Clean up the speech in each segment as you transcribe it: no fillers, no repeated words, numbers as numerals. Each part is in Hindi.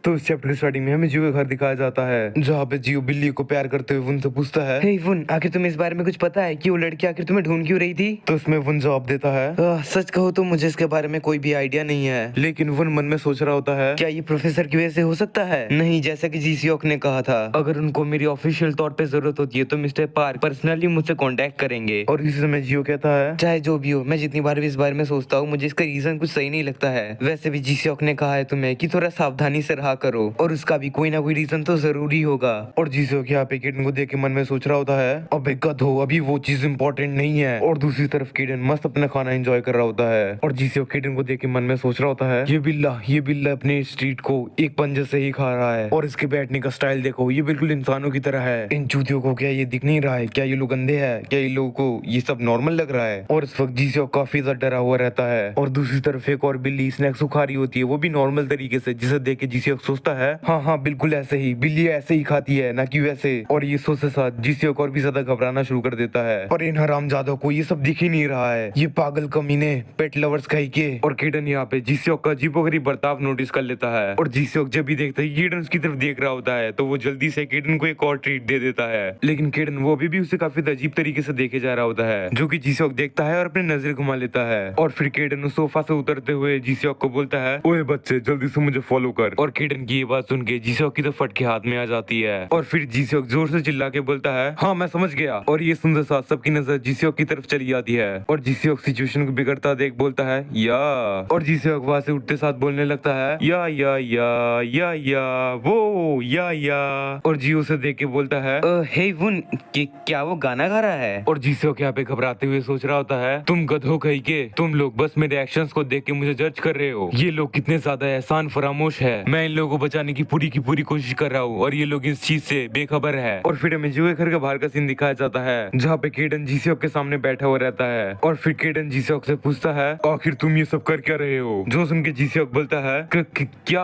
तो इस चैप्टर की स्टार्टिंग में हमें जियो का घर दिखाया जाता है, जहाँ पे जियो बिल्ली को प्यार करते हुए उनसे पूछता है, हे वुन, आखिर तुम्हें इस बारे में कुछ पता है कि वो लड़की आखिर तुम्हें ढूंढ क्यों रही थी? तो उसमें वन जवाब देता है, सच कहो तो मुझे इसके बारे में कोई भी आइडिया नहीं है। लेकिन वन मन में सोच रहा होता है, क्या ये प्रोफेसर की वजह से हो सकता है? नहीं, जैसा कि जीसीओक ने कहा था, अगर उनको मेरी ऑफिशियल तौर पे जरूरत होती है तो मिस्टर पार्क पर्सनली मुझसे कांटेक्ट करेंगे। और इसी समय जियो कहता है, चाहे जो भी हो, मैं जितनी बार भी इस बारे में सोचता हूँ मुझे इसका रीजन कुछ सही नहीं लगता है। वैसे भी जीसीओक ने कहा है तुम्हें कि थोड़ा सावधानी से रहा करो, और उसका भी कोई ना कोई रीजन तो जरूरी होगा। और जियो यहाँ पे किडन को देख के मन में सोच रहा होता है, अबे गधो, अभी वो चीज इम्पोर्टेंट नहीं है। और दूसरी तरफ किडन मस्त अपना खाना एंजॉय कर रहा होता है, और जियो किडन को देख के मन में सोच रहा होता है, ये बिल्ला अपने स्ट्रीट को एक पंजे से ही खा रहा है, और इसके बैठने का स्टाइल देखो, ये बिल्कुल इंसानों की तरह है। इन चूतियों को क्या ये दिख नहीं रहा है? क्या ये लोग अंधे हैं? क्या ये लोगों को ये सब नॉर्मल लग रहा है? और इस वक्त जियो काफी ज्यादा डरा हुआ रहता है। और दूसरी तरफ एक और बिल्ली स्नैक्स को खा रही होती है, वो भी नॉर्मल तरीके से, जिसे देख के जियो सोचता है, हाँ हाँ बिल्कुल ऐसे ही, बिल्ली ऐसे ही खाती है, ना कि वैसे। और ये सोच के साथ जियो और भी ज्यादा घबराना शुरू कर देता है, पर इन हरामजादों को ये सब दिख ही नहीं रहा है, ये पागल कमीने पेट लवर्स कहीं के। और किडन यहाँ पे जियो का अजीबोगरीब बर्ताव नोटिस कर लेता है, और जियो जब भी देखता है किडन उसकी तरफ देख रहा होता है, तो वो जल्दी से किडन को एक और ट्रीट दे देता है। लेकिन किडन वो अभी भी उसे काफी अजीब तरीके से देखे जा रहा होता है, जो कि जियो देखता है और अपनी नजर घुमा लेता है। और फिर किडन उस सोफा से उतरते हुए जियो को बोलता है, ओए बच्चे, जल्दी से मुझे फॉलो कर। और किडन की ये बात सुन के जियो की तो फट के हाथ में आ जाती है, और फिर जियो जोर से चिल्ला के बोलता है, हाँ मैं समझ गया। और ये सुनते साथ सबकी नजर जियो की तरफ चली जाती है, और जियो सिचुएशन को बिगड़ता देख बोलता है, या। और जियो वहां से उठते साथ बोलने लगता है, या वो या। और जियो से देख के बोलता है, हे वुन, क्या वो गाना गा रहा है? और जियो यहाँ पे घबराते हुए सोच रहा होता है, तुम गधों कहीं के, तुम लोग बस मेरे एक्शंस को देख के मुझे जज कर रहे हो। ये लोग कितने ज्यादा एहसान फरामोश है, मैं इन लोगों को बचाने की पूरी कोशिश कर रहा हूँ, और ये लोग इस चीज से बेखबर है। और फिर हमें जियो घर के बाहर का सीन दिखाया जाता है, जहाँ पे किडन जियो के सामने बैठा हुआ रहता है, और फिर किडन जियो से पूछता है, आखिर तुम ये सब कर क्या रहे हो? जो सुन के जियो बोलता है, क्या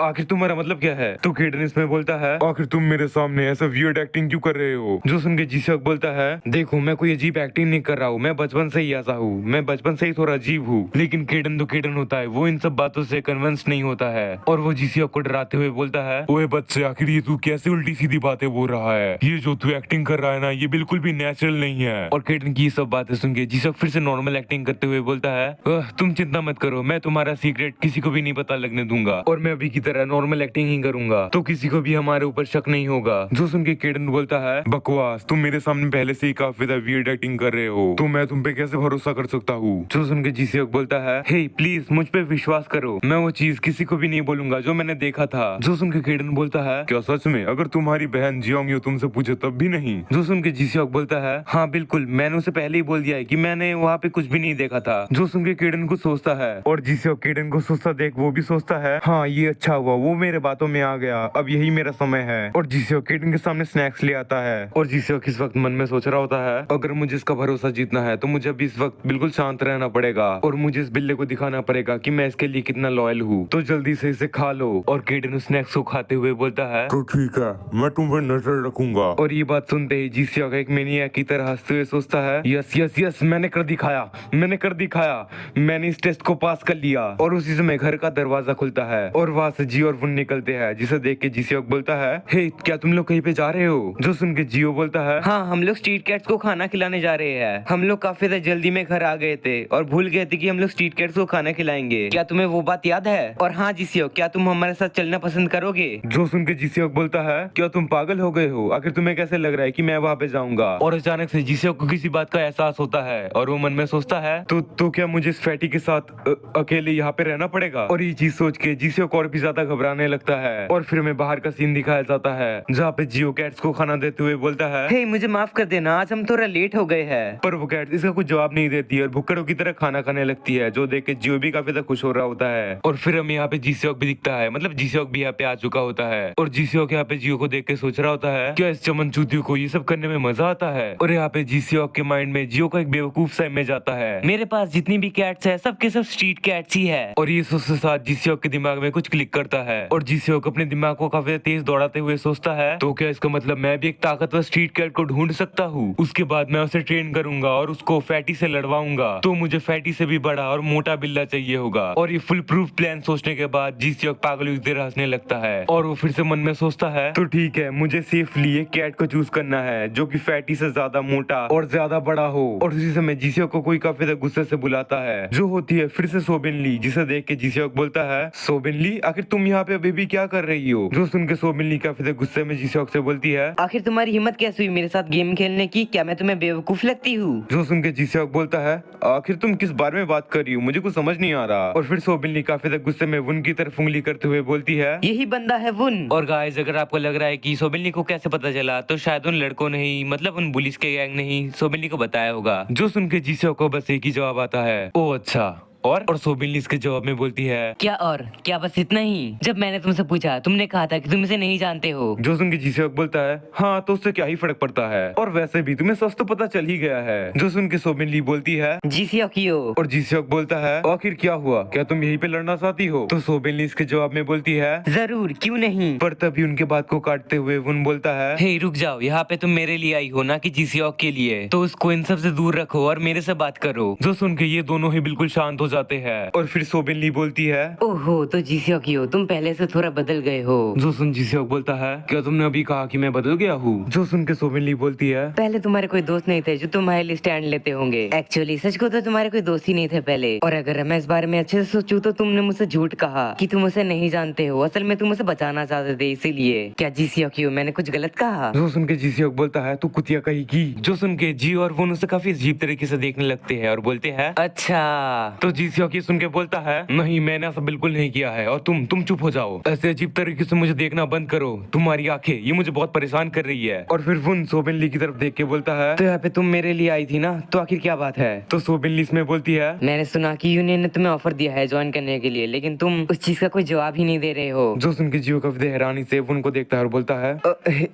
आखिर तुम्हारा मतलब क्या है? तो किडन इसमें बोलता है, आखिर तुम मेरे सामने ऐसा वियर्ड एक्टिंग क्यों कर रहे हो? जो सुन के जियो बोलता है, देखो मैं कोई अजीब एक्टिंग नहीं कर रहा हूँ, मैं बचपन से ही ऐसा हूँ, मैं बचपन से ही थोड़ा अजीब हूँ। लेकिन किडन तो किडन होता है, वो इन सब बातों से कन्विंस नहीं होता है, और वो जियो को डराते हुए बोलता है, ओए बच्चे, आखिर ये तू कैसे उल्टी सीधी बातें बोल रहा है? ये जो तू एक्टिंग कर रहा है ना, ये बिल्कुल भी नेचुरल नहीं है। और किडन की ये सब बातें सुन के जियो फिर से नॉर्मल एक्टिंग करते हुए बोलता है, तुम चिंता मत करो, मैं तुम्हारा सीक्रेट किसी को भी नहीं पता लगने दूंगा, और मैं अभी की तरह नॉर्मल एक्टिंग ही करूंगा, तो किसी को भी हमारे ऊपर शक नहीं होगा। जो सुन के किडन बोलता है, बकवास, तुम मेरे सामने पहले से ही काफी ज्यादा वियर्ड एक्टिंग कर रहे हो, तो मैं तुम पे कैसे भरोसा कर सकता हूँ? जो सुन के जियो बोलता है, हे प्लीज मुझ पे विश्वास करो, मैं वो चीज किसी को भी नहीं बोलूंगा जो मैंने देखा था। जो सुन के किडन बोलता है, क्या सच में? अगर तुम्हारी बहन जियोंग तुमसे पूछे तब भी नहीं? जो सुन के जियो बोलता है, हाँ बिल्कुल, मैंने उसे पहले ही बोल दिया है कि मैंने वहाँ पे कुछ भी नहीं देखा था। जो सुन के किडन को सोचता है, और जियो किडन को सोचता देख वो भी सोचता है, हाँ ये अच्छा हुआ, वो मेरे बातों में आ गया, अब यही मेरा समय है। और जियो किडन के सामने स्नैक्स ले आता है, और जियो किस वक्त मन में सोच रहा होता है, अगर मुझे इसका भरोसा जीतना है तो मुझे अभी इस वक्त बिल्कुल शांत रहना पड़ेगा, और मुझे इस बिल्ले को दिखाना पड़ेगा कि मैं इसके लिए कितना लॉयल हूँ, तो जल्दी से इसे खा लो। और किडन स्नैक्स को खाते हुए बोलता है, तो ठीक है, मैं तुम पर नजर रखूंगा। और ये बात सुनते ही जियो एक मेनिया की तरह हंसते हुए सोचता है, यस यस यस, मैंने कर दिखाया, मैंने इस टेस्ट को पास कर लिया। और उसी समय घर का दरवाजा खुलता है, और वहाँ से जियो और वुन निकलते हैं, जिसे देख के जियो बोलता है, हे क्या तुम लोग कहीं पे जा रहे हो? जो सुन के जियो बोलता है, हाँ, हम लोग स्ट्रीट कैट्स को खाना खिलाने जा रहे हैं। हम लोग काफी ज्यादा जल्दी में घर आ गए थे और भूल गए थे कि हम लोग स्ट्रीट कैट्स को खाना खिलाएंगे। क्या तुम्हें वो बात याद है? और हाँ जियो, क्या तुम हमारे साथ चलना पसंद करोगे? जो सुन के जियो बोलता है, क्या तुम पागल हो गए हो? आखिर तुम्हें कैसे लग रहा है कि मैं वहाँ पे जाऊंगा? और अचानक से जियो को किसी बात का एहसास होता है, और वो मन में सोचता है, तो क्या मुझे इस फैटी के साथ अकेले यहाँ पे रहना पड़ेगा? और ये चीज सोच के जियो को और भी ज्यादा घबराने लगता है। और फिर हमें बाहर का सीन दिखाया जाता है, जहाँ पे जियो कैट्स को खाना देते हुए बोलता है, हे मुझे माफ कर देना, आज हम थोड़ा लेट हो गए हैं। पर वो कैट इसका कुछ जवाब नहीं देती है, और भुक्कड़ों की तरह खाना खाने लगती है, जो देख के जियो भी काफी ज्यादा खुश हो रहा होता है। और फिर हमें यहाँ पे जियो भी दिखता है, मतलब जियो भी यहाँ पे आ चुका होता है, और जियो यहाँ पे जियो को देख के सोच रहा होता है, क्या इस चमन चूतियों को ये सब करने में मजा आता है? और यहाँ पे जियो के माइंड में जियो का एक बेवकूफ सा इमेज आता है, मेरे पास जितनी भी कैट्स है सब के सब स्ट्रीट कैट्स ही है। और ये सोच के साथ जियो के दिमाग में कुछ क्लिक करता है, और जियो अपने दिमाग को काफी तेज दौड़ाते हुए सोचता है, तो क्या इसका मतलब मैं भी एक ताकतवर स्ट्रीट कैट को ढूंढ सकता हूँ? उसके बाद मैं उसे ट्रेन करूंगा और उसको फैटी से लड़वाऊंगा, तो मुझे फैटी से भी बड़ा और मोटा बिल्ला चाहिए होगा। और ये फुल प्रूफ प्लान सोचने के बाद जियो पागल पूरी तरह हंसने लगता है और वो फिर से मन में सोचता है तो ठीक है, मुझे सेफली एक कैट को चूज करना है जो कि फैटी से ज्यादा मोटा और ज्यादा बड़ा हो। और उसी समय जीसियोक को कोई काफी ज्यादा गुस्से से बुलाता है, जो होती है फिर से सोबिन ली, जिसे देख के जीसियोक बोलता है सोबिन ली, आखिर तुम यहाँ पे अभी भी क्या कर रही हो? जो सुन के सोबिन ली काफी ज्यादा गुस्से में जीसियोक से बोलती है आखिर तुम्हारी हिम्मत कैसे हुई मेरे साथ गेम खेलने की? क्या मैं तुम्हें बेवकूफ लगती हूँ? जो सुन के जीसियोक बोलता है आखिर तुम किस बारे में बात कर रही हो, मुझे कुछ समझ नहीं आ रहा। और फिर सोबिन ली काफी ज्यादा गुस्से में वुन की तरफ उंगली करते हुए बोलती है यही बंदा है वुन। और गाइस, अगर आपको लग रहा है कि सोबिन को कैसे पता चला, तो शायद उन लड़कों ने ही, मतलब उन पुलिस के गैंग ने ही सोबिन को बताया होगा। जो सुन के जीसियोक को बस एक ही जवाब आता है, ओ अच्छा। और सोबिन इसके जवाब में बोलती है क्या? और क्या बस इतना ही? जब मैंने तुमसे पूछा तुमने कहा था कि तुम इसे नहीं जानते हो। जो सुन के जीसियोक बोलता है हाँ, तो उससे क्या ही फर्क पड़ता है, और वैसे भी तुम्हें सच तो पता चल ही गया है। जो सुन के सोबिन ली बोलती है जीसियोकियो। और जीसियोक बोलता है आखिर क्या हुआ, क्या तुम यहीं पे लड़ना चाहती हो? तो सोबिन ली इसके जवाब में बोलती है जरूर, क्यों नहीं। पर तभी उनके बात को काटते हुए वुन बोलता है हे रुक जाओ, यहाँ पे तुम मेरे लिए आई हो ना कि जीसियोक के लिए, तो उसको इन सब से दूर रखो और मेरे से बात करो। जो सुन के ये दोनों ही बिल्कुल शांत हो जाते हैं। और फिर सोबिन ली बोलती है ओहो, तो जीसियोकियो तुम पहले से थोड़ा बदल गए हो। जो सुन जीसियोक बोलता है क्या तुमने अभी कहा कि मैं बदल गया हूँ? जो सुन के सोबिन ली बोलती है पहले तुम्हारे कोई दोस्त नहीं थे जो तुम्हारे लिए स्टैंड लेते होंगे। एक्चुअली सच को तो तुम्हारे कोई दोस्त ही नहीं थे पहले। और अगर मैं इस बारे में अच्छे से सोचूं तो तुमने मुझसे झूठ कहा कि तुम उसे नहीं जानते हो। असल में तुम उसे बचाना चाहते थे, इसीलिए। क्या जीसियोकियो मैंने कुछ गलत कहा? जो सुन के जीसियोक बोलता है तू कुतिया कही की। जो सुन के जी और वुन उसे काफी अजीब तरीके से देखने लगते हैं और बोलते हैं अच्छा। तो जीसियोक ये सुन के बोलता है नहीं, मैंने ऐसा बिल्कुल नहीं किया है, और तुम चुप हो जाओ। ऐसे अजीब तरीके से मुझे देखना बंद करो, तुम्हारी आंखें ये मुझे बहुत परेशान कर रही है। और फिर वुन सोबिन ली की तरफ देख के बोलता है तो यहाँ पे तुम मेरे लिए आई थी ना, तो आखिर क्या बात है? तो सोबिन ली इसमें बोलती है मैंने सुना कि यूनियन ने तुम्हें ऑफर दिया है ज्वाइन करने के लिए, लेकिन तुम उस चीज का कोई जवाब ही नहीं दे रहे हो। जो सुन के जियो काफी हैरानी से वुन को देखता है और बोलता है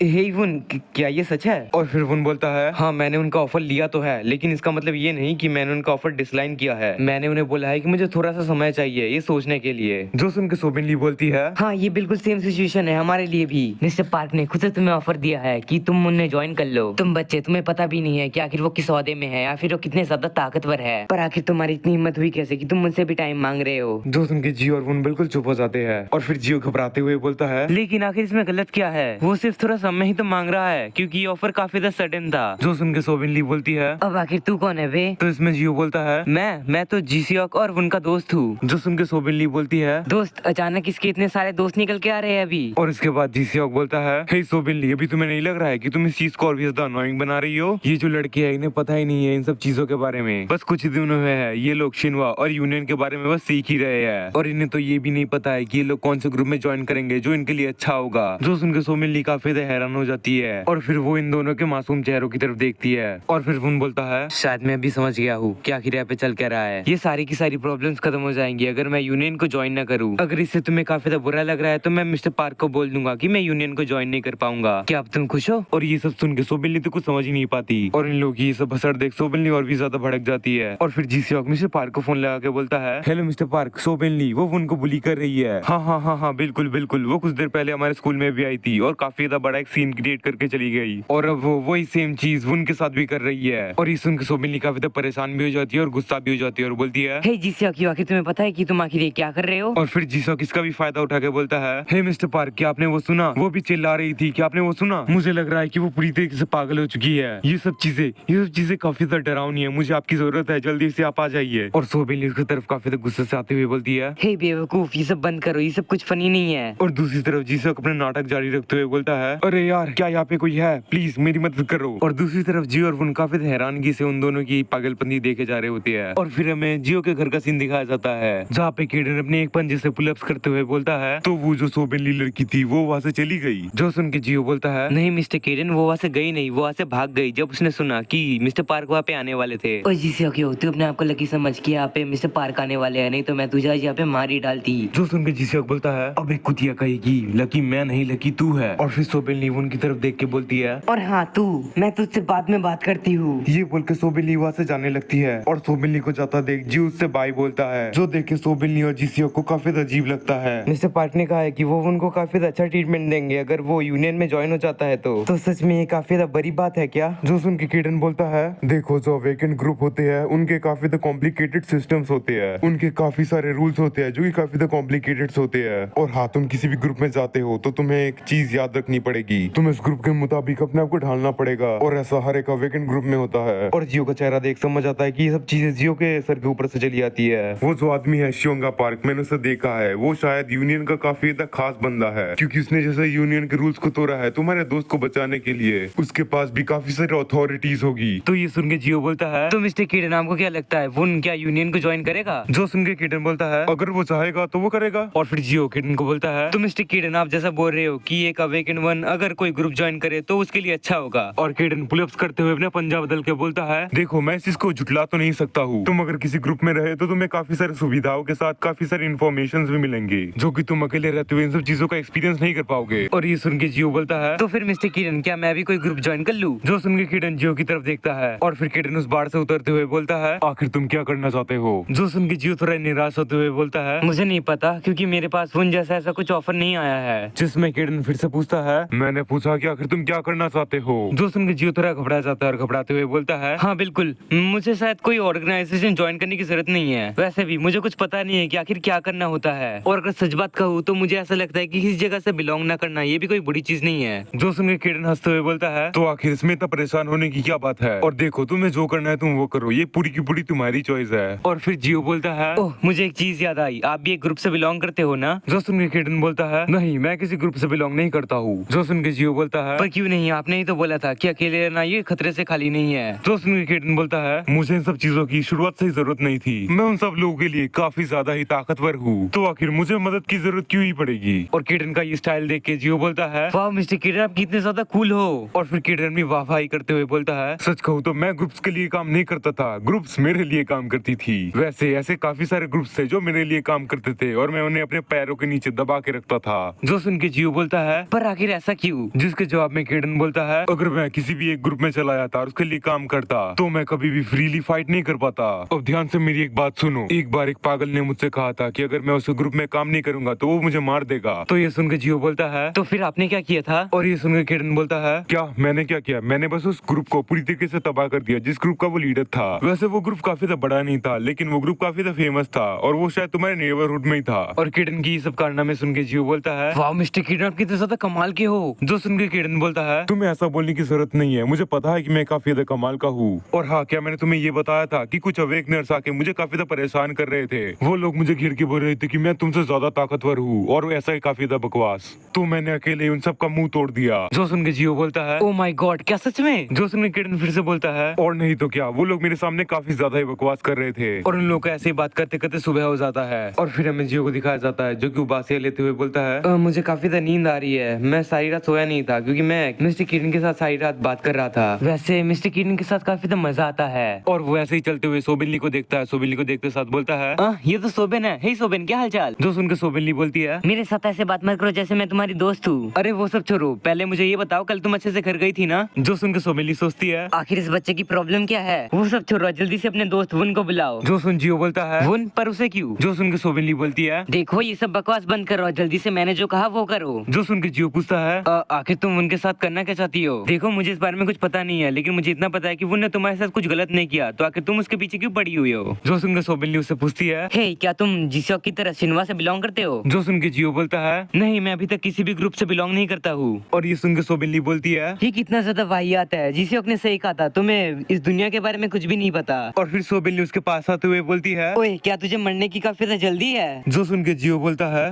हे वुन, क्या ये सच है? और फिर वुन बोलता है हाँ, मैंने उनका ऑफर लिया तो है, लेकिन इसका मतलब ये नहीं कि मैंने उनका ऑफर डिसलाइन किया है। मैंने उन्हें बोला है कि मुझे थोड़ा सा समय चाहिए ये सोचने के लिए। जो सुन के सोबिन ली बोलती है हाँ, ये बिल्कुल सेम सिचुएशन है हमारे लिए भी। मिस्टर पार्क ने खुद से तुम्हें ऑफर दिया है कि तुम उन्हें ज्वाइन कर लो। तुम बच्चे, तुम्हें पता भी नहीं है कि आखिर वो किस ओहदे में है या फिर वो कितने ज्यादा ताकतवर है। पर आखिर तुम्हारी इतनी हिम्मत हुई कैसे कि तुम मुझसे भी टाइम मांग रहे हो? जो सुन के जियो और वुन बिल्कुल चुप हो जाते हैं। और फिर जियो घबराते हुए बोलता है लेकिन आखिर इसमें गलत क्या है? वो सिर्फ थोड़ा समय ही तो मांग रहा है, क्योंकि ये ऑफर काफी ज्यादा सडन था। जो सुन के सोबिन ली बोलती है अब आखिर तू कौन है बे? तो इसमें जियो बोलता है मैं तो जीसियोक और उनका दोस्त हूँ। जो सुन के सोबिन ली बोलती है दोस्त? अचानक इसके इतने सारे दोस्त निकल के आ रहे हैं अभी। और इसके बाद जीसियोक बोलता है हे सोबिन ली, अभी तुम्हें नहीं लग रहा है कि तुम इस चीज को और भी ज्यादा अनोइंग बना रही हो? ये जो लड़के हैं इन्हें पता ही नहीं है इन सब चीजों के बारे में। बस कुछ ही दिनों में है ये लोग शिनवा और यूनियन के बारे में बस सीख ही रहे हैं, और इन्हें तो ये भी नहीं पता है कि ये लोग कौन से ग्रुप में ज्वाइन करेंगे जो इनके लिए अच्छा होगा। जो सुनकर सोबिन ली काफी हैरान हो जाती है और फिर वो इन दोनों के मासूम चेहरों की तरफ देखती है। और फिर वुन बोलता है शायद मैं भी समझ गया हूँ कि आखिर यहाँ पे चल क्या रहा है। ये सारी की सारी प्रॉब्लम्स खत्म हो जाएंगी अगर मैं यूनियन को ज्वाइन न करूँ। अगर इससे तुम्हें काफी ज्यादा बुरा लग रहा है तो मैं मिस्टर पार्क को बोल दूंगा कि मैं यूनियन को ज्वाइन नहीं कर पाऊंगा। क्या अब तुम खुश हो? और ये सब सुन के सोबिन ली तो कुछ समझ ही नहीं पाती, और इन लोग की ये सब भसड़ देख सोबिन ली और भी ज्यादा भड़क जाती है। और फिर जीसियोक मिस्टर पार्क को फोन लगा के बोलता है हेलो मिस्टर पार्क, सोबिन ली वो वुन को बुली कर रही है। हाँ, बिल्कुल बिल्कुल, वो कुछ देर पहले हमारे स्कूल में भी आई थी और काफी ज्यादा बड़ा एक सीन क्रिएट करके चली गई, और अब वो वही सेम चीज वुन के साथ भी कर रही है। और ये सुन के सोबिन ली काफी ज्यादा परेशान भी हो जाती है और गुस्सा भी हो जाती है और बोलती है हे जीसियोक, आखिर तुम्हें पता है कि तुम आखिर ये क्या कर रहे हो? और फिर जीसियोक इसका भी फायदा उठा के बोलता है हे मिस्टर पार्क, क्या आपने वो सुना? वो भी चिल्ला रही थी, क्या आपने वो सुना? मुझे लग रहा है कि वो पूरी तरीके से पागल हो चुकी है। ये सब चीजें काफी ज्यादा डरावनी है, मुझे आपकी जरूरत है, जल्दी से आप आ जाइए। और सोबिन ली उसकी तरफ काफी ज्यादा गुस्से से आते हुए बोलती है हे बेवकूफ, ये सब बंद करो, ये सब कुछ फनी नहीं है। और दूसरी तरफ जीसियोक अपने नाटक जारी रखते हुए बोलता है अरे यार, क्या यहाँ पे कोई है? प्लीज मेरी मदद करो। और दूसरी तरफ जियो और वुन काफी हैरानगी से उन दोनों की पागलपंती देखे जा रहे होते हैं। और फिर हमें जियो के घर का सीन दिखाया जाता है जहाँ पे केडन अपने एक पंजे से पुलअप्स करते हुए बोलता है तो वो जो सोबिन ली लड़की थी वो वहाँ से चली गई। जो सुन के जियो बोलता है नहीं मिस्टर केडन, वो वहाँ से गई नहीं, वो वहाँ से भाग गई जब उसने सुना कि मिस्टर पार्क वहाँ पे आने वाले थे। और जीसियोक, तू अपने आप को लकी समझ के यहाँ पे मिस्टर पार्क आने वाले हैं, नहीं तो मैं तुझे यहाँ पे मार ही डालती। जो सुन के जीसियोक बोलता है अबे कुतिया कहेगी, लकी मैं नहीं लकी तू है। और फिर सोबिन ली वुन की तरफ देख के बोलती है और हाँ तू, मैं तुझसे बाद में बात करती हूँ। ये बोल के सोबिन ली वहाँ से जाने लगती है। और सोबिन ली को जाता देख जी उससे उससे बाय बोलता है, जो देख के सोबिन और जीसीओ को काफी अजीब लगता है। मिस्टर पार्क ने कहा है कि वो उनको काफी अच्छा ट्रीटमेंट देंगे अगर वो यूनियन में ज्वाइन हो जाता है तो सच में ये काफी बड़ी बात है क्या? जो सुन के किडन बोलता है, देखो जो अवेकन ग्रुप होते हैं उनके काफी कॉम्प्लिकेटेड सिस्टम्स होते हैं, उनके काफी सारे रूल्स होते हैं जो कि काफी कॉम्प्लिकेटेड होते हैं। और हाँ, तुम किसी भी ग्रुप में जाते हो तो तुम्हें एक चीज याद रखनी पड़ेगी, तुम्हें इस ग्रुप के मुताबिक अपने आप को ढालना पड़ेगा, और ऐसा हर एक अवेकन ग्रुप में होता है। और जियो का चेहरा देख समझ आता है कि ये सब चीजें जियो के सर के ऊपर से चली आती है। वो जो आदमी है शियोंगा पार्क, मैंने उसे देखा है, वो शायद यूनियन का काफी खास बंदा है, क्योंकि उसने जैसे यूनियन के रूल्स को तोड़ा है तुम्हारे दोस्त को बचाने के लिए, उसके पास भी काफी सारी अथॉरिटीज होगी। तो ये सुन के जियो बोलता है, तो मिस्टर किडन आपको क्या लगता है वो क्या यूनियन को ज्वाइन करेगा? जो सुन के किडन बोलता है, अगर वो चाहेगा तो वो करेगा। और फिर जियो किडन को बोलता है, तो मिस्टर किडन आप जैसा बोल रहे हो कि एक अवेकन वन अगर कोई ग्रुप ज्वाइन करे तो उसके लिए अच्छा होगा। और किडन पुलअप्स करते हुए अपने पंजा बदल के बोलता है, देखो मैं इस चीज को झुटला तो नहीं सकता हूँ, तुम अगर किसी ग्रुप में रहे तो तुम्हें काफी सारी सुविधाओं के साथ काफी सारी इन्फॉर्मेशन भी मिलेंगे जो कि तुम अकेले रहते हुए इन सब चीजों का एक्सपीरियंस नहीं कर पाओगे। और ये सुन के जियो बोलता है, तो फिर मिस्टर किडन क्या मैं भी कोई ग्रुप ज्वाइन कर लूं? जो सुन के किडन जियो की तरफ देखता है और फिर किडन उस बाढ़ से उतरते हुए बोलता है, आखिर तुम क्या करना चाहते हो? जो सुन के जियो थोड़ा निराश होते हुए बोलता है, मुझे नहीं पता क्योंकि मेरे पास उन जैसा ऐसा कुछ ऑफर नहीं आया है। जिसमें किडन फिर से पूछता है, मैंने पूछा कि आखिर तुम क्या करना चाहते हो? जो सुन के जियो थोड़ा घबरा जाता है और घबराते हुए बोलता है, हाँ बिल्कुल, मुझे शायद कोई ऑर्गेनाइजेशन ज्वाइन करने की जरूरत नहीं है, वैसे भी मुझे कुछ पता नहीं है कि आखिर क्या करना होता है, और अगर सच बात कहूँ तो मुझे ऐसा लगता है कि किसी जगह से बिलोंग ना करना ये भी कोई बुरी चीज नहीं है। जो सुन के किडन हंसते हुए बोलता है, तो आखिर इसमें इतना परेशान होने की क्या बात है, और देखो तुम्हें जो करना है तुम वो करो, ये पूरी की पूरी तुम्हारी चॉइस है। और फिर जियो बोलता है, ओह मुझे एक चीज याद आई, आप भी एक ग्रुप से बिलोंग करते हो ना? जो सुन के किडन बोलता है, नहीं मैं किसी ग्रुप से बिलोंग नहीं करता हूँ। जो सुन के जियो बोलता है, पर क्यों नहीं, आपने ही तो बोला था कि अकेले रहना ये खतरे से खाली नहीं है। जो सुन के किडन बोलता है, मुझे इन सब चीजों की शुरुआत से ही जरूरत नहीं थी, मैं उन सब लोगों के लिए काफी ज्यादा ही ताकतवर हूँ, तो आखिर मुझे मदद की जरूरत क्यों ही पड़ेगी। और किडन का ये स्टाइल देख के जियो बोलता है, वाह मिस्टर किडन आप कितने ज्यादा कूल हो। और फिर किडन भी वाहवाही करते हुए बोलता है, सच कहूँ तो मैं ग्रुप्स के लिए काम नहीं करता था, ग्रुप्स मेरे लिए काम करती थी। वैसे ऐसे काफी सारे ग्रुप्स थे जो मेरे लिए काम करते थे और मैं उन्हें अपने पैरों के नीचे दबा के रखता था। जो सुन के जियो बोलता है, पर आखिर ऐसा क्यों? जिसके जवाब में किडन बोलता है, अगर मैं किसी भी एक ग्रुप में चला जाता और उसके लिए काम करता तो मैं कभी भी फ्रीली फाइट नहीं कर पाता। अब ध्यान से मेरी एक बात सुनो, एक बार एक पागल ने मुझसे कहा था कि अगर मैं उस ग्रुप में काम नहीं करूंगा तो वो मुझे मार देगा। तो ये सुन के जियो बोलता है, तो फिर आपने क्या किया था? और ये सुन के किडन बोलता है, क्या मैंने क्या किया, मैंने बस उस ग्रुप को पूरी तरीके से तबाह कर दिया जिस ग्रुप का वो लीडर था। वैसे वो ग्रुप काफी बड़ा नहीं था लेकिन वो ग्रुप काफी फेमस था और वो शायद तुम्हारे नेबरहुड में ही था। और किडन की सब कारनामे सुन के जियो बोलता है, वाह मिस्टर किडन आप कितने ज्यादा कमाल के हो। जो सुन के किडन बोलता है, तुम्हें ऐसा बोलने की जरूरत नहीं है, मुझे पता है कि मैं काफी ज्यादा कमाल का हूँ। और हाँ, क्या मैंने तुम्हें ये बताया था कि कुछ अवेकनर्स आके मुझे काफी ज्यादा परेशान कर रहे थे, वो लोग मुझे घेर के बोल रहे थे कि मैं तुमसे ज्यादा ताकतवर हूँ और ऐसा ही काफी ज्यादा बकवास, तो मैंने अकेले उन सब का मुंह तोड़ दिया। जो सुन के जियो बोलता है, ओह माय गॉड क्या सच में? जो सुन के किडन फिर से बोलता है, और नहीं तो क्या, वो लोग मेरे सामने काफी ज्यादा ही बकवास कर रहे थे और उन लोगों को ऐसे ही बात करते करते सुबह हो जाता है। और फिर हमें जियो को दिखाया जाता है जो कि उबासियां लेते हुए बोलता है, मुझे काफी ज्यादा नींद आ रही है, मैं सारी रात सोया नहीं था क्योंकि मैं मिस्टर किडन के साथ सारी रात बात कर रहा था। वैसे मिस्टर किडन के साथ काफी ज्यादा मजा आता है। और वो ऐसे ही चलते हुए सोबिनली को देखता है, सोबिनली को देखते साथ बोलता है, ये तो सोबिन है, हे सोबिन क्या हालचाल? जो सुनकर सोबिनली बोलती है, मेरे साथ ऐसे बात मत करो जैसे मैं तुम्हारी दोस्त हूँ। अरे वो सब छोड़ो, पहले मुझे ये बताओ कल तुम अच्छे से घर गई थी ना? जो सुनकर सोबिनली सोचती है, आखिर इस बच्चे की प्रॉब्लम क्या है? वो सब छोड़ो, जल्दी से अपने दोस्त वुन को बुलाओ। जो सुन जियो बोलता है, वुन पर उसे क्यों? जो सुनकर सोबिनली बोलती है, देखो ये सब बकवास बंद करो, जल्दी से मैंने जो कहा वो करो। जो सुनकर जियो पूछता है, आखिर तुम उनके साथ करना क्या चाहती हो? देखो मुझे इस बारे में कुछ पता नहीं है लेकिन मुझे इतना पता है कि वुन ने तुम्हारे साथ कुछ गलत नहीं किया, तो आखिर तुम उसके पीछे क्यों पड़ी हुई हो? जो सुनकर सोबिनली उससे पूछती है, हे क्या तुम जिसो की तरह शिनवा से बिलोंग करते हो? जो सुनकर जियो बोलता है, नहीं मैं अभी तक किसी भी ग्रुप से बिलोंग नहीं करता हूँ। और ये सुनकर सोबिनली बोलती है, ये कितना ज्यादा वाहियात है, जिसोक ने सही कहा था, तुम्हें इस दुनिया के बारे में कुछ भी नहीं पता। और फिर सोबिनली उसके पास आते हुए बोलती है, ओए क्या तुझे मरने की काफी ज्यादा जल्दी है? जो सुनकर जियो बोलता है,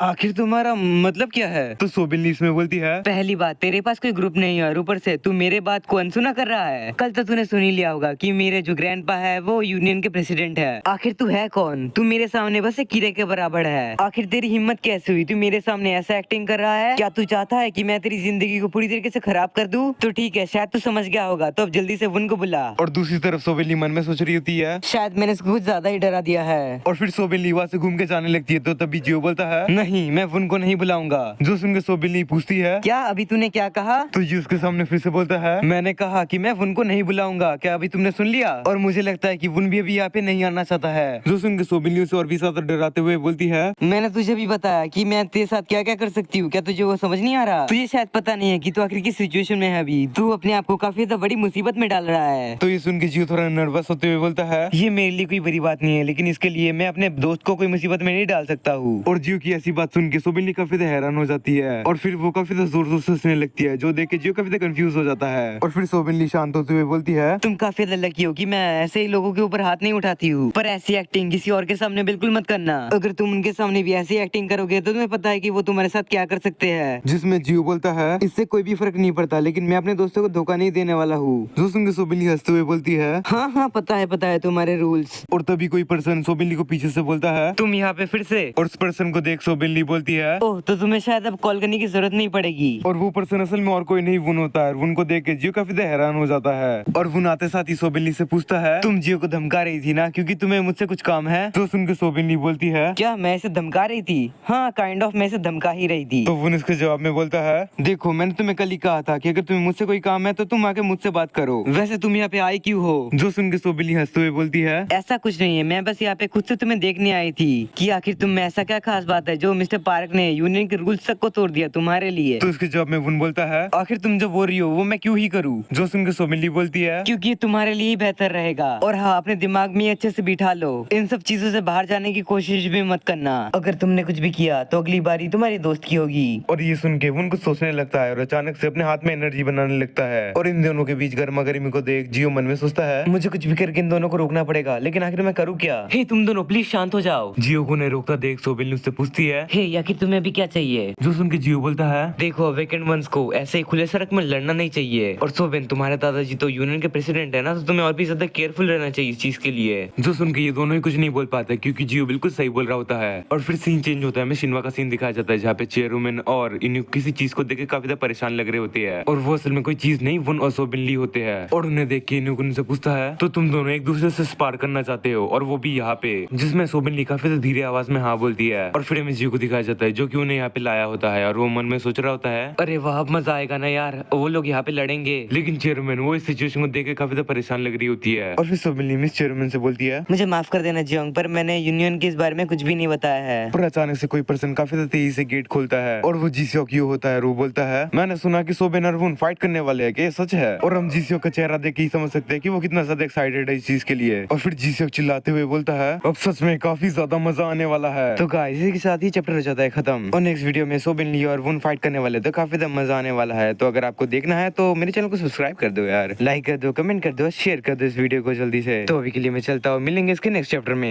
आखिर तुम्हारा मतलब क्या है? तो सोबिनली इसमें बोलती है, पहली बात तेरे पास कोई ग्रुप नहीं है और ऊपर से तू मेरे बात को अनसुना कर रहा है। कल तो तूने सुन ही लिया होगा कि मेरे जो ग्रैंडपा है वो यूनियन के प्रेसिडेंट है। आखिर तू है कौन? तू मेरे सामने बस एक कीड़े के बराबर है। आखिर तेरी हिम्मत कैसे हुई? तू मेरे सामने ऐसा एक्टिंग कर रहा है? क्या तू चाहता है कि मैं तेरी जिंदगी को पूरी तरीके से खराब कर दूं? तो ठीक है, शायद तू समझ गया होगा, तो अब जल्दी से वुन को बुला। और दूसरी तरफ सोबिनली मन में सोच रही होती है, शायद मैंने इसको कुछ ज्यादा ही डरा दिया है। और फिर सोबिनली वहाँ से घूम के जाने लगती है, तो तभी जियो बोलता है, नहीं मैं वुन को नहीं बुलाऊंगा। जो सुनकर सोबिनली पूछती है, क्या अभी तूने क्या कहा? तो जियो उसके सामने फिर से बोलता है, मैंने कहा कि मैं वुन को नहीं बुलाऊंगा, क्या अभी तुमने सुन लिया? और मुझे लगता है कि वुन भी भी अभी यहाँ पे नहीं आना चाहता है। जो सुन के सोबिन उसे और भी ज्यादा डराते हुए बोलती है, मैंने तुझे भी बताया कि मैं तेरे साथ क्या क्या कर सकती हूँ, क्या तुझे वो समझ नहीं आ रहा? तुझे शायद पता नहीं है कि तू आखिर किस सिचुएशन में है अभी। तू अपने आप को काफी ज्यादा बड़ी मुसीबत में डाल रहा है। तो ये सुन के जियो थोड़ा नर्वस होते हुए बोलता है, ये मेरे लिए कोई बड़ी बात नहीं है, लेकिन इसके लिए मैं अपने दोस्त को कोई मुसीबत में नहीं डाल सकता हूँ। और जियो की ऐसी बात सुन के सोबिन काफी ज्यादा हैरान हो जाती है और फिर वो काफी ज्यादा जोर जोर से हंसने लगती है, जो देख के जियो काफी ज्यादा कंफ्यूज हो जाता है। और फिर सोबिन शांत होते हुए बोलती है, तुम काफी ज्यादा लकी हो कि मैं ऐसे ही लोगों के ऊपर हाथ नहीं उठाती हूँ, पर ऐसी एक्टिंग किसी और के सामने बिल्कुल मत करना। अगर तुम उनके सामने भी ऐसी एक्टिंग करोगे तो तुम्हें पता है कि वो तुम्हारे साथ क्या कर सकते हैं। जिसमें जियो बोलता है, इससे कोई भी फर्क नहीं पड़ता, लेकिन मैं अपने दोस्तों को धोखा नहीं देने वाला हूँ। जो सुन के सोबिन हंसते हुए बोलती है, हाँ पता है तुम्हारे रूल्स। और तभी कोई पर्सन सोबिन को पीछे से बोलता है, तुम यहाँ पे फिर से? और उस पर्सन को देख सोबिन बोलती है, ओह, तो तुम्हें शायद अब कॉल करने की जरूरत नहीं पड़ेगी। और वो पर्सन असल में और कोई नहीं वुन होता है। वुन को देख के जियो काफी ज्यादा हैरान हो जाता है और वुन आते साथ ही सोबिन से पूछता है, तुम जियो को धमका रही थी ना, क्योंकि तुम्हें मुझसे कुछ काम है? तो सुन के सोबिन बोलती है, क्या मैं इसे धमका रही थी? हाँ, काइंड ऑफ मैं इसे धमका ही रही थी। तो वुन इसके जवाब में बोलता है, देखो, मैंने तुम्हें कल ही कहा था कि अगर तुम्हें मुझसे कोई काम है तो तुम आके मुझसे बात करो। वैसे तुम यहाँ पे आई क्यों हो? जो सुन के सोबिन हंसते हुए बोलती है, ऐसा कुछ नहीं है, मैं बस यहाँ पे खुद से तुम्हें देखने आई थी कि आखिर तुम में ऐसा क्या खास बात है जो मिस्टर पार्क ने यूनियन के रूल्स तक को तोड़ दिया तुम्हारे लिए। तो इसके जवाब में वुन बोलता है, आखिर तुम जो बोल रही हो वो मैं क्यों ही करूँ? जो सुन के सोबिन बोलती है, क्योंकि ये तुम्हारे लिए ही बेहतर रहेगा। और हाँ, अपने दिमाग में अच्छे से बिठा लो, इन सब चीजों से बाहर जाने की कोशिश भी मत करना। अगर तुमने कुछ भी किया तो अगली बारी तुम्हारी दोस्त की होगी। और ये सुन के वुन कुछ सोचने लगता है और अचानक से अपने हाथ में एनर्जी बनाने लगता है। और इन दोनों के बीच गर्मा गर्मी को देख जियो मन में सोचता है, मुझे कुछ भी करके इन दोनों को रोकना पड़ेगा, लेकिन आखिर मैं करूँ क्या? हे तुम दोनों प्लीज शांत हो जाओ। जियो को नहीं रोकता देख सोबिन उससे पूछती है, हे आखिर तुम्हें अभी क्या चाहिए? जो सुन के जियो बोलता है, देखो, वेकेंड वंस को ऐसे ही खुले सड़क में लड़ना नहीं चाहिए। और सोबिन, तुम्हारे दादाजी तो यूनियन के प्रेसिडेंट है ना, तो तुम्हें और भी ज्यादा केयरफुल रहना चाहिए इस चीज के लिए। जो सुन के ये दोनों ही कुछ नहीं बोल पाते क्योंकि जियो बिल्कुल सही बोल रहा होता है। और फिर सीन चेंज होता है, हमें शिनवा का सीन दिखाया जाता है जहाँ पे चेयरमैन और इन किसी चीज को देख के काफी ज्यादा परेशान लग रहे होते हैं और वो असल में कोई चीज नहीं वुन और सोबिन ली होते हैं। और उन्हें देख के इनुक उनसे पूछता है, तो तुम दोनों एक दूसरे से स्पार करना चाहते हो, और वो भी यहाँ पे, जिसमें सोबिन ली काफी ज्यादा धीरे आवाज में हाँ बोलती है। और फिर हमें जियो को दिखाया जाता है जो कि उन्हें यहाँ पे लाया होता है और वो मन में सोच रहा होता है, अरे वाह, अब मजा आएगा ना यार, वो लोग यहाँ पे लड़ेंगे। लेकिन चेयरमैन वो इस सिचुएशन को देख के काफी ज्यादा परेशान लग रही होती है। और फिर सोबिन ली मिस चेयरमैन से बोलती है, मुझे माफ कर देना जियोंग, पर मैंने यूनियन के इस बारे में कुछ भी नहीं बताया है। और अचानक से कोई पर्सन काफी ज्यादा तेजी से गेट खोलता है और वो जीसीओ क्यों होता है। वो बोलता है, मैंने सुना कि सोबिन और वुन फाइट करने वाले हैं, क्या सच है? और हम जीसीओ का चेहरा देख के ही समझ सकते हैं कि वो कितना ज्यादा एक्साइटेड है इस चीज के लिए। और फिर जीसीओ चिल्लाते हुए बोलता है, अब सच में काफी ज्यादा मजा आने वाला है। तो गाइस, इसी के साथ ही चैप्टर हो जाता है खत्म। और नेक्स्ट वीडियो में सोबिन ली और वुन फाइट करने वाले, तो काफी ज्यादा मजा आने वाला है। तो अगर आपको देखना है तो मेरे चैनल को सब्सक्राइब कर दो यार, लाइक कर दो, कमेंट कर दो, शेयर कर दो इस वीडियो को जल्दी से। तो अभी के लिए मैं चलता हूँ, मिलेंगे इसके नेक्स्ट चैप्टर में।